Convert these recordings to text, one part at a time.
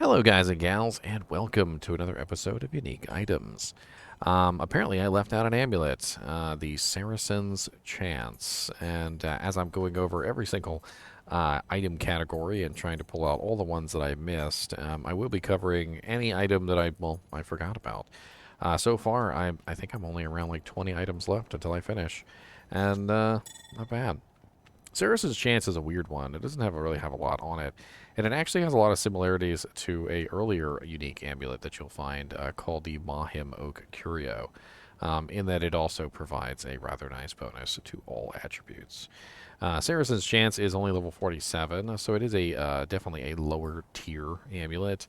Hello, guys and gals, and welcome to another episode of Unique Items. Apparently, I left out an amulet, the Saracen's Chance, and as I'm going over every single item category and trying to pull out all the ones that I missed, I will be covering any item that I forgot about. So far, I think I'm only around like 20 items left until I finish, and not bad. Saracen's Chance is a weird one. It doesn't really have a lot on it. And it actually has a lot of similarities to a earlier unique amulet that you'll find called the Mahim Oak Curio, in that it also provides a rather nice bonus to all attributes. Saracen's Chance is only level 47, so it is definitely a lower tier amulet.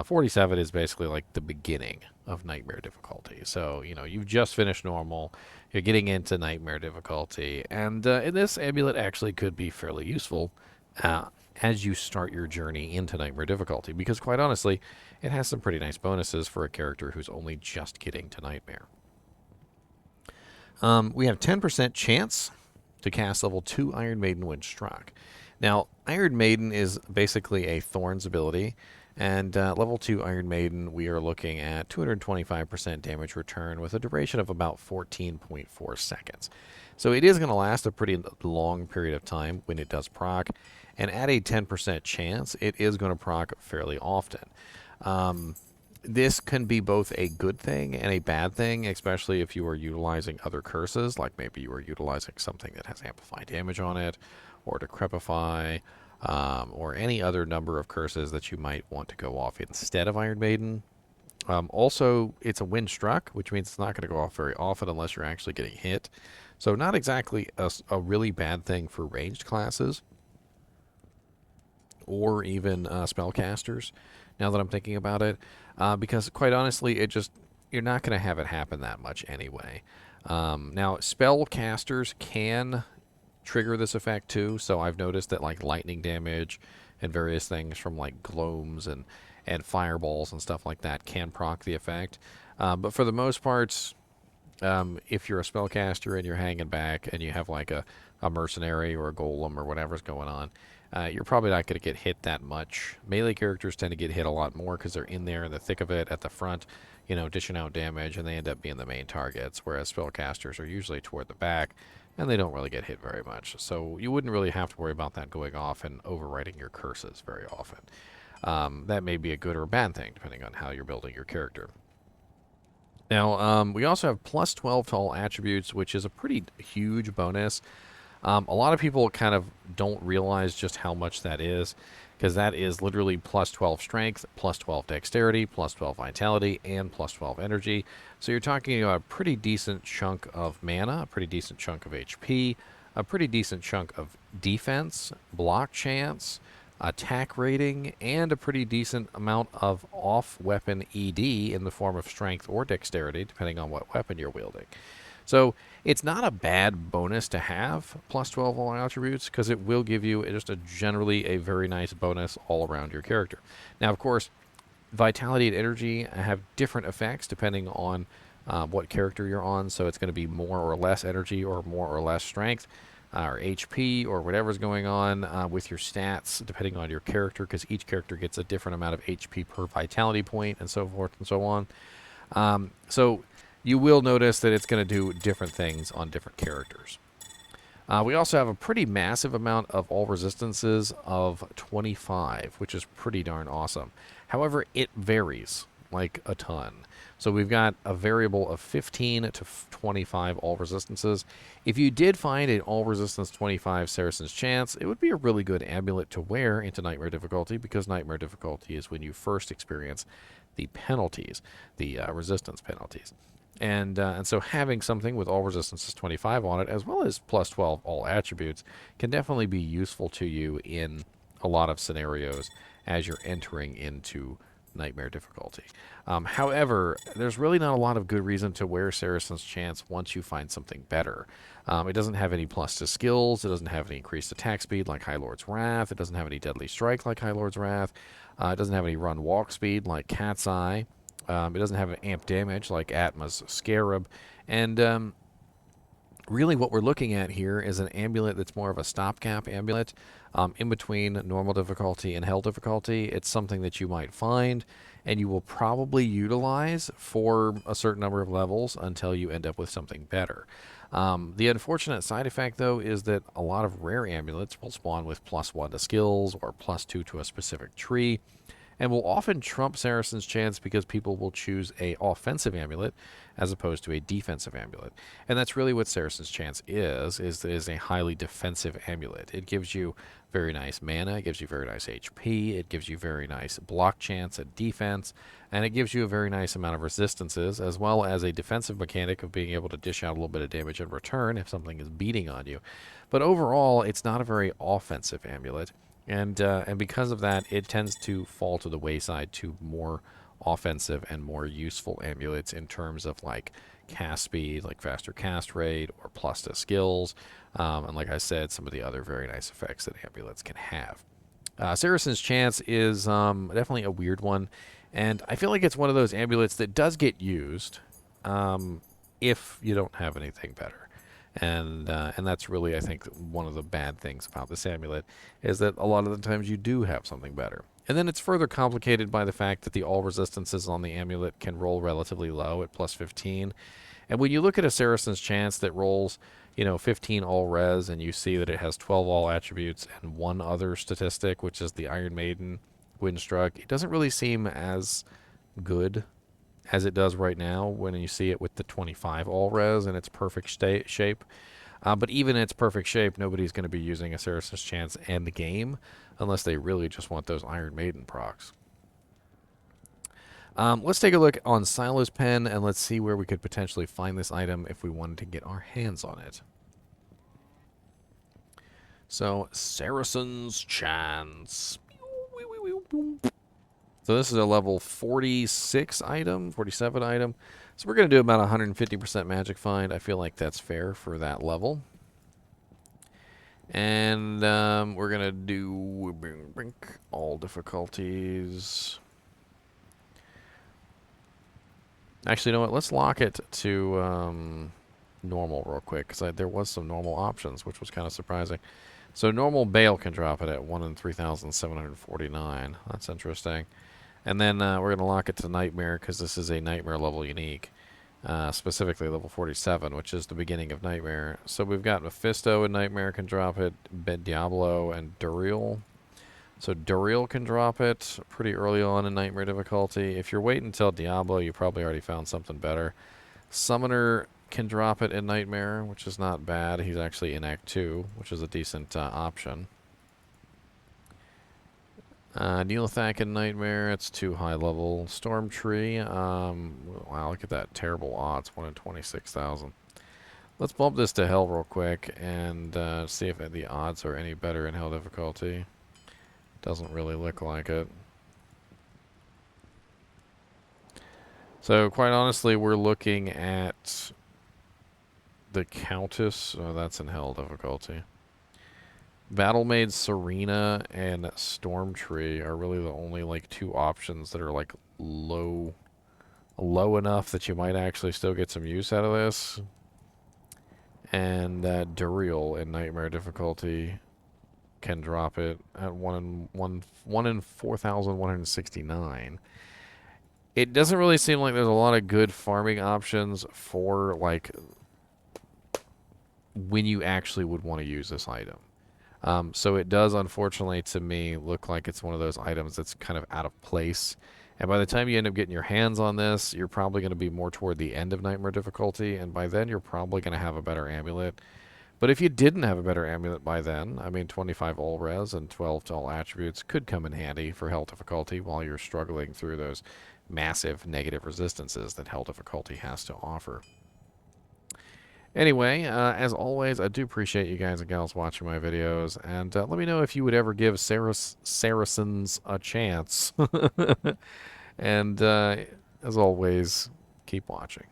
47 is basically like the beginning of Nightmare difficulty. So, you've just finished normal, you're getting into Nightmare difficulty, and this amulet actually could be fairly useful as you start your journey into Nightmare difficulty, because quite honestly, it has some pretty nice bonuses for a character who's only just getting to Nightmare. We have 10% chance to cast level 2 Iron Maiden when struck. Now, Iron Maiden is basically a Thorns ability, and level 2 Iron Maiden, we are looking at 225% damage return with a duration of about 14.4 seconds. So it is going to last a pretty long period of time when it does proc, and at a 10% chance, it is going to proc fairly often. This can be both a good thing and a bad thing, especially if you are utilizing other curses, like maybe you are utilizing something that has amplified damage on it, or Decrepify, or any other number of curses that you might want to go off instead of Iron Maiden. Also, it's a when struck, which means it's not going to go off very often unless you're actually getting hit. So not exactly a really bad thing for ranged classes, or even spellcasters, now that I'm thinking about it, because quite honestly, you're not going to have it happen that much anyway. Now, spellcasters can trigger this effect too, so I've noticed that like lightning damage and various things from like gloams and fireballs and stuff like that can proc the effect. But for the most part, if you're a spellcaster and you're hanging back and you have like a mercenary or a golem or whatever's going on, you're probably not going to get hit that much. Melee characters tend to get hit a lot more because they're in there in the thick of it at the front, dishing out damage, and they end up being the main targets, whereas spellcasters are usually toward the back, and they don't really get hit very much. So you wouldn't really have to worry about that going off and overwriting your curses very often. That may be a good or a bad thing, depending on how you're building your character. Now, we also have plus 12 to all attributes, which is a pretty huge bonus. A lot of people kind of don't realize just how much that is, because that is literally plus 12 strength, plus 12 dexterity, plus 12 vitality, and plus 12 energy. So you're talking about a pretty decent chunk of mana, a pretty decent chunk of HP, a pretty decent chunk of defense, block chance, attack rating, and a pretty decent amount of off-weapon ED in the form of strength or dexterity, depending on what weapon you're wielding. So it's not a bad bonus to have, plus 12 all attributes, because it will give you just generally a very nice bonus all around your character. Now, of course, vitality and energy have different effects depending on what character you're on, so it's going to be more or less energy or more or less strength, or HP, or whatever's going on with your stats, depending on your character, because each character gets a different amount of HP per vitality point, and so forth and so on. So you will notice that it's going to do different things on different characters. We also have a pretty massive amount of all resistances of 25, which is pretty darn awesome. However, it varies like a ton. So we've got a variable of 15 to 25 all resistances. If you did find an all resistance 25 Saracen's Chance, it would be a really good amulet to wear into Nightmare difficulty, because Nightmare difficulty is when you first experience the penalties, the resistance penalties. And so having something with all resistances 25 on it, as well as plus 12 all attributes, can definitely be useful to you in a lot of scenarios as you're entering into Nightmare difficulty. However, there's really not a lot of good reason to wear Saracen's Chance once you find something better. It doesn't have any plus to skills, it doesn't have any increased attack speed like High Lord's Wrath, it doesn't have any deadly strike like High Lord's Wrath, it doesn't have any run walk speed like Cat's Eye. It doesn't have an amp damage like Atma's Scarab, and really what we're looking at here is an amulet that's more of a stopgap amulet in between normal difficulty and hell difficulty. It's something that you might find and you will probably utilize for a certain number of levels until you end up with something better. The unfortunate side effect, though, is that a lot of rare amulets will spawn with +1 to skills or +2 to a specific tree, and will often trump Saracen's chance because people will choose a offensive amulet as opposed to a defensive amulet. And that's really what Saracen's chance is a highly defensive amulet. It gives you very nice mana, it gives you very nice HP, it gives you very nice block chance and defense, and it gives you a very nice amount of resistances, as well as a defensive mechanic of being able to dish out a little bit of damage in return if something is beating on you. But overall, it's not a very offensive amulet. And because of that, it tends to fall to the wayside to more offensive and more useful amulets in terms of like cast speed, like faster cast rate, or plus to skills, and like I said, some of the other very nice effects that amulets can have. Saracen's Chance is definitely a weird one, and I feel like it's one of those amulets that does get used if you don't have anything better. And that's really, I think, one of the bad things about this amulet is that a lot of the times you do have something better. And then it's further complicated by the fact that the all resistances on the amulet can roll relatively low at +15. And when you look at a Saracen's Chance that rolls, 15 all res, and you see that it has 12 all attributes and one other statistic, which is the Iron Maiden Windstruck, it doesn't really seem as good as it does right now when you see it with the 25 all res in its perfect shape. But even in its perfect shape, nobody's going to be using a Saracen's Chance end game unless they really just want those Iron Maiden procs. Let's take a look on Silo's Pen, and let's see where we could potentially find this item if we wanted to get our hands on it. So, Saracen's Chance. So this is a level 46 item, 47 item. So we're going to do about 150% magic find. I feel like that's fair for that level. And we're going to do all difficulties. Actually, you know what? Let's lock it to normal real quick, because there was some normal options, which was kind of surprising. So normal Bale can drop it at 1 in 3,749. That's interesting. And then we're going to lock it to Nightmare, because this is a Nightmare level unique. Specifically level 47, which is the beginning of Nightmare. So we've got Mephisto and Nightmare can drop it, Diablo and Duriel. So Duriel can drop it pretty early on in Nightmare difficulty. If you're waiting until Diablo, you probably already found something better. Summoner can drop it in Nightmare, which is not bad. He's actually in Act 2, which is a decent option. Neelathak in Nightmare, it's too high level. Storm Tree, wow, look at that terrible odds, 1 in 26,000. Let's bump this to Hell real quick and see if the odds are any better in Hell difficulty. Doesn't really look like it. So, quite honestly, we're looking at the Countess. Oh, that's in Hell difficulty. Battlemaid Serena and Stormtree are really the only two options that are low enough that you might actually still get some use out of this. And Duriel in Nightmare difficulty can drop it at 1 in 4,169. It doesn't really seem like there's a lot of good farming options for when you actually would want to use this item. So it does, unfortunately, to me, look like it's one of those items that's kind of out of place. And by the time you end up getting your hands on this, you're probably going to be more toward the end of Nightmare difficulty, and by then you're probably going to have a better amulet. But if you didn't have a better amulet by then, I mean, 25 all res and 12 to all attributes could come in handy for Hell difficulty while you're struggling through those massive negative resistances that Hell difficulty has to offer. Anyway, as always, I do appreciate you guys and gals watching my videos, and let me know if you would ever give Saracens a chance. And as always, keep watching.